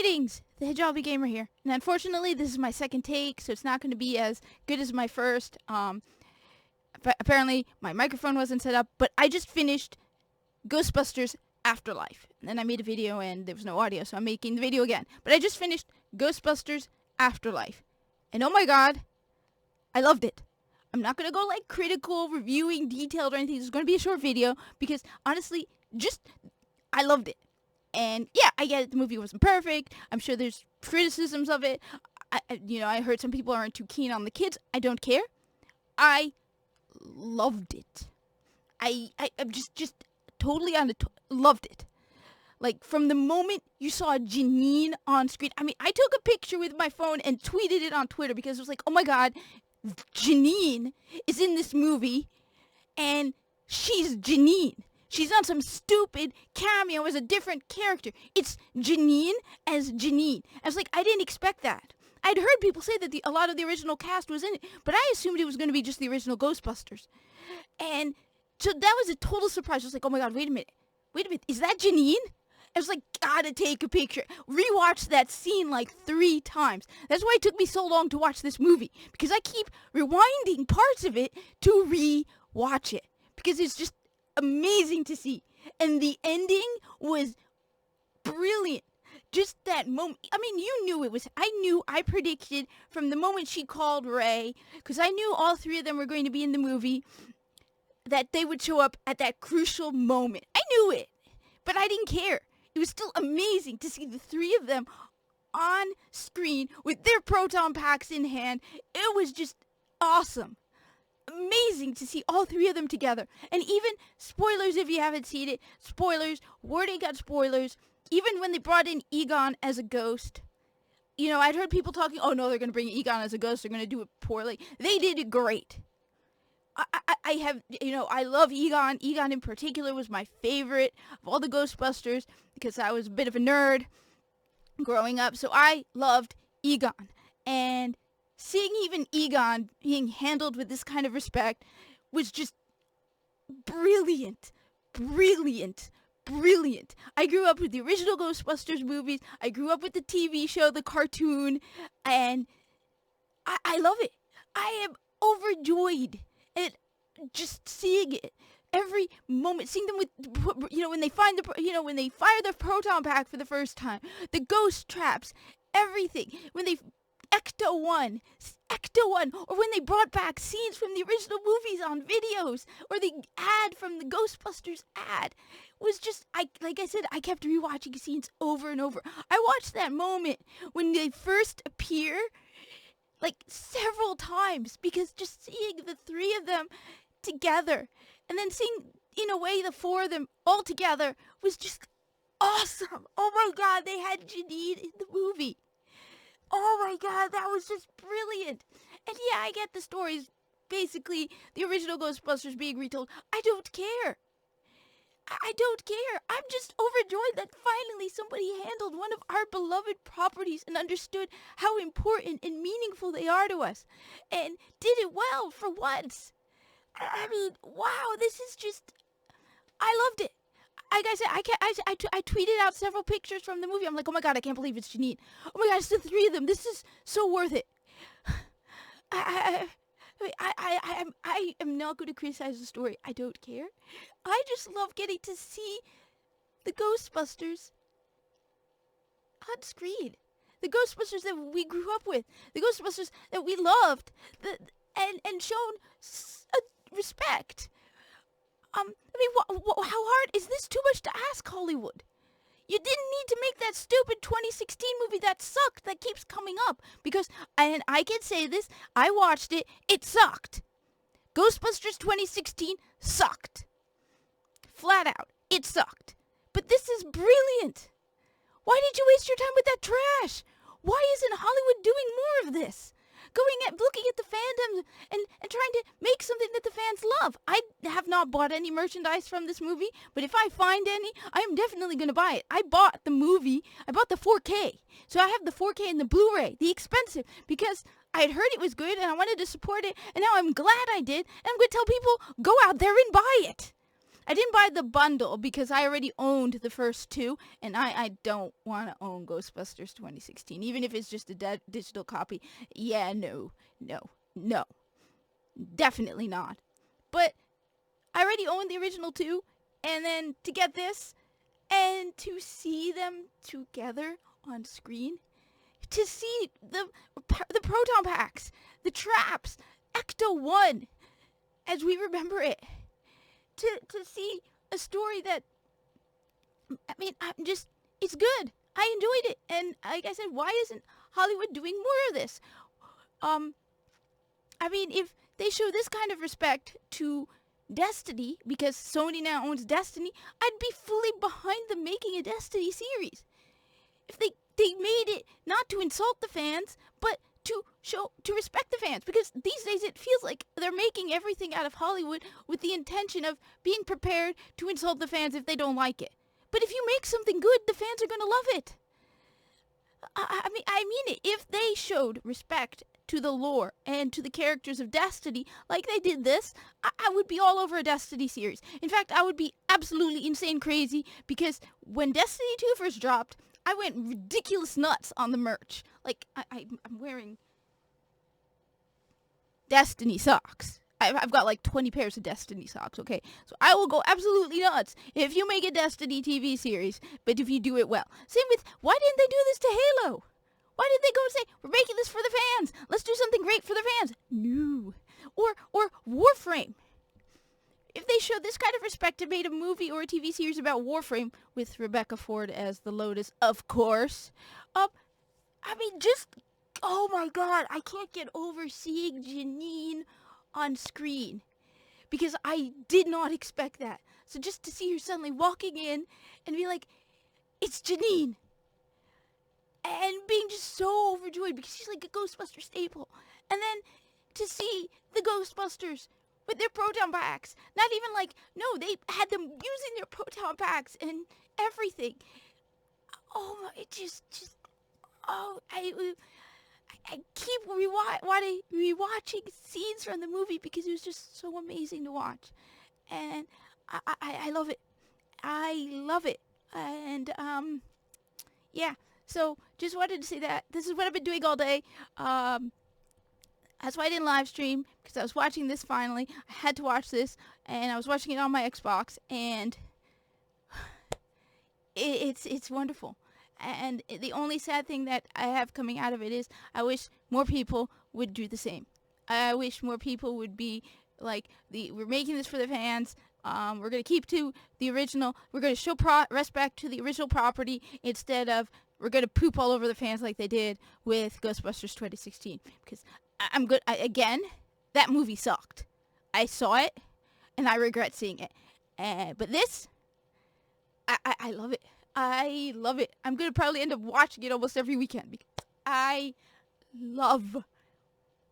Greetings! The Hijabi Gamer here. And unfortunately, this is my second take, so it's not going to be as good as my first. Apparently, my microphone wasn't set up, but I just finished Ghostbusters Afterlife. And then I made a video and there was no audio, so I'm making the video again. But I just finished Ghostbusters Afterlife. And oh my god, I loved it. I'm not going to go like critical, reviewing, detailed or anything. It's going to be a short video because honestly, I loved it. And yeah, I get it, the movie wasn't perfect. I'm sure there's criticisms of it. I heard some people aren't too keen on the kids. I don't care. I loved it. I'm just totally loved it. Like, from the moment you saw Janine on screen, I mean, I took a picture with my phone and tweeted it on Twitter because it was like, oh my god, Janine is in this movie, and she's Janine. She's not some stupid cameo as a different character. It's Janine as Janine. I was like, I didn't expect that. I'd heard people say that a lot of the original cast was in it, but I assumed it was going to be just the original Ghostbusters. And so that was a total surprise. I was like, oh my god, wait a minute, is that Janine? I was like, gotta take a picture. Rewatched that scene like 3 times. That's why it took me so long to watch this movie, because I keep rewinding parts of it to re-watch it, because it's just amazing to see. And the ending was brilliant. Just that moment. I mean, I predicted from the moment she called Ray, because I knew all 3 of them were going to be in the movie, that they would show up at that crucial moment. I knew it, but I didn't care. It was still amazing to see the 3 of them on screen with their proton packs in hand. It was just awesome. Amazing to see all 3 of them together. And even, spoilers if you haven't seen it, spoilers, Wardy got spoilers, even when they brought in Egon as a ghost. You know, I'd heard people talking, oh no, they're going to bring Egon as a ghost, they're going to do it poorly. They did it great. I love Egon. Egon in particular was my favorite of all the Ghostbusters because I was a bit of a nerd growing up, so I loved Egon. And seeing even Egon being handled with this kind of respect was just brilliant. Brilliant. Brilliant. I grew up with the original Ghostbusters movies. I grew up with the TV show, the cartoon, and I love it. I am overjoyed at just seeing it. Every moment, seeing them with, when they find when they fire the proton pack for the first time, the ghost traps, everything. When they Ecto 1, or when they brought back scenes from the original movies on videos, or the ad from the Ghostbusters ad, was just, like I said, I kept rewatching scenes over and over. I watched that moment when they first appear, like, several times, because just seeing the 3 of them together, and then seeing, in a way, the 4 of them all together, was just awesome. Oh my god, they had Janine in the movie. Oh my god, that was just brilliant. And yeah, I get the stories, basically, the original Ghostbusters being retold. I don't care. I don't care. I'm just overjoyed that finally somebody handled one of our beloved properties and understood how important and meaningful they are to us. And did it well for once. I mean, wow, this is just, I loved it. Like I said, I tweeted out several pictures from the movie. I'm like, oh my god, I can't believe it's Janine. Oh my god, it's the 3 of them. This is so worth it. I am not going to criticize the story. I don't care. I just love getting to see the Ghostbusters on screen. The Ghostbusters that we grew up with. The Ghostbusters that we loved. And shown respect. I mean, how hard is this? Too much to ask, Hollywood? You didn't need to make that stupid 2016 movie that sucked, that keeps coming up. Because, and I can say this, I watched it, it sucked. Ghostbusters 2016 sucked. Flat out, it sucked. But this is brilliant. Why did you waste your time with that trash? Why isn't Hollywood doing more of this? Looking at the fandom and trying to make something that the fans love. I have not bought any merchandise from this movie, but if I find any, I am definitely going to buy it. I bought the movie, I bought the 4K. So I have the 4K and the Blu-ray, the expensive, because I had heard it was good and I wanted to support it, and now I'm glad I did, and I'm going to tell people, go out there and buy it. I didn't buy the bundle because I already owned the first two, and I don't want to own Ghostbusters 2016, even if it's just a digital copy. Yeah, no, definitely not. But I already owned the original two, and then to get this, and to see them together on screen, to see the proton packs, the traps, Ecto 1, as we remember it, to see a story that, I mean, it's good. I enjoyed it. And like I said, why isn't Hollywood doing more of this? I mean, if they show this kind of respect to Destiny, because Sony now owns Destiny, I'd be fully behind them making a Destiny series. If they made it not to insult the fans, but to respect the fans, because these days it feels like they're making everything out of Hollywood with the intention of being prepared to insult the fans if they don't like it. But if you make something good, the fans are going to love it. I mean it. If they showed respect to the lore and to the characters of Destiny like they did this, I would be all over a Destiny series. In fact, I would be absolutely insane crazy, because when Destiny 2 first dropped, I went ridiculous nuts on the merch. Like, I'm wearing Destiny socks. I've got like 20 pairs of Destiny socks, okay? So I will go absolutely nuts if you make a Destiny TV series, but if you do it well. Same with, why didn't they do this to Halo? Why did they go and say, we're making this for the fans. Let's do something great for the fans. No. Or Warframe. If they showed this kind of respect and made a movie or a TV series about Warframe with Rebecca Ford as the Lotus, of course. I mean, just, oh my god, I can't get over seeing Janine on screen, because I did not expect that. So just to see her suddenly walking in and be like, it's Janine, and being just so overjoyed because she's like a Ghostbuster staple. And then to see the Ghostbusters with their proton packs, not even like, no, they had them using their proton packs and everything. Oh my, it just oh, I keep rewatching scenes from the movie because it was just so amazing to watch. And I love it. I love it. And, yeah. So, just wanted to say that. This is what I've been doing all day. That's why I didn't live stream, because I was watching this finally. I had to watch this, and I was watching it on my Xbox, and it's wonderful. And the only sad thing that I have coming out of it is I wish more people would do the same. I wish more people would be like, we're making this for the fans. We're going to keep to the original. We're going to show respect to the original property instead of we're going to poop all over the fans like they did with Ghostbusters 2016. Because I'm good. Again, that movie sucked. I saw it, and I regret seeing it. But this, I love it. I love it. I'm going to probably end up watching it almost every weekend because I love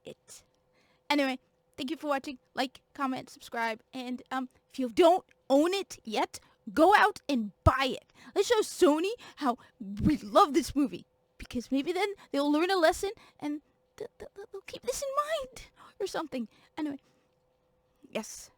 it. Anyway, thank you for watching. Like, comment, subscribe, and if you don't own it yet, go out and buy it. Let's show Sony how we love this movie, because maybe then they'll learn a lesson and they'll keep this in mind or something. Anyway, yes.